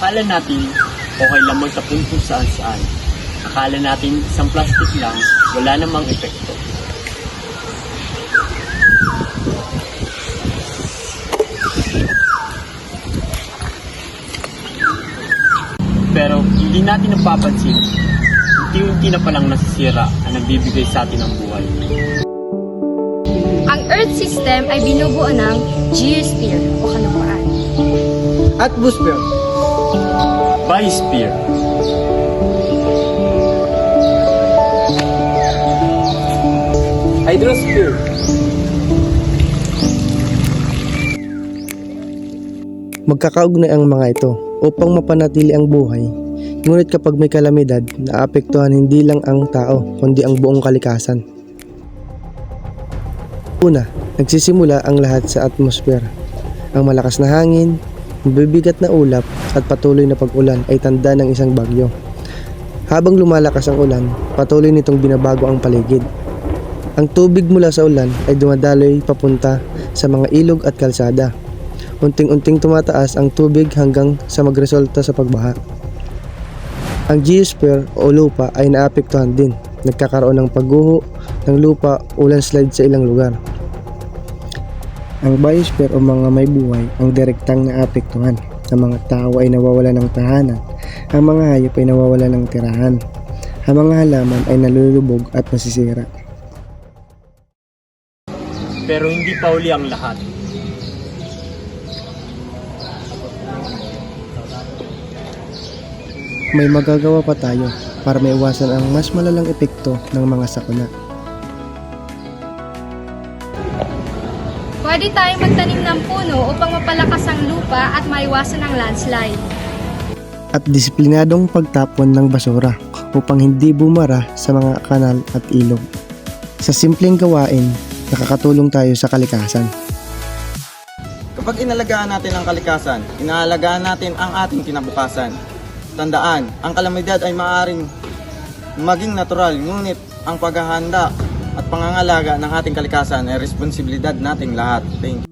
Akala natin okay lang magtapon kung saan saan. Akala natin isang plastic lang, wala namang epekto. Pero hindi natin napapansin, unti-unti na palang nasisira ang nagbibigay sa atin ng buhay. Ang Earth system ay binubuo ng geosphere o kalupaan. Atmosphere, Biosphere, hydrosphere, Magkakaugnay ang mga ito upang mapanatili ang buhay. Ngunit kapag may kalamidad, naapektuhan hindi lang ang tao kundi ang buong kalikasan. Una, nagsisimula ang lahat sa atmosphere. Ang malakas na hangin, mabibigat na ulap at patuloy na pag-ulan ay tanda ng isang bagyo. Habang lumalakas ang ulan, patuloy nitong binabago ang paligid. Ang tubig mula sa ulan ay dumadaloy papunta sa mga ilog at kalsada. Unting-unting tumataas ang tubig hanggang sa magresulta sa pagbaha. Ang geosphere o lupa ay naapektuhan din. Nagkakaroon ng pagguho ng lupa o landslide sa ilang lugar. Ang biosphere o mga may buhay ang direktang naapektuhan. Ang mga tao ay nawawalan ng tahanan. Ang mga hayop ay nawawalan ng tirahan. Ang mga halaman ay nalulubog at nasisira. pero hindi pa uli ang lahat. May magagawa pa tayo para maiwasan ang mas malalang epekto ng mga sakuna. Pwede tayong magtanim ng puno upang mapalakas ang lupa at maiwasan ang landslide. At disiplinadong pagtapon ng basura upang hindi bumara sa mga kanal at ilog. Sa simpleng gawain, nakakatulong tayo sa kalikasan. Kapag inalagaan natin ang kalikasan, inaalagaan natin ang ating kinabukasan. Tandaan, ang kalamidad ay maaaring maging natural, ngunit ang paghahanda at pangangalaga ng ating kalikasan ay responsibilidad nating lahat. Thank you.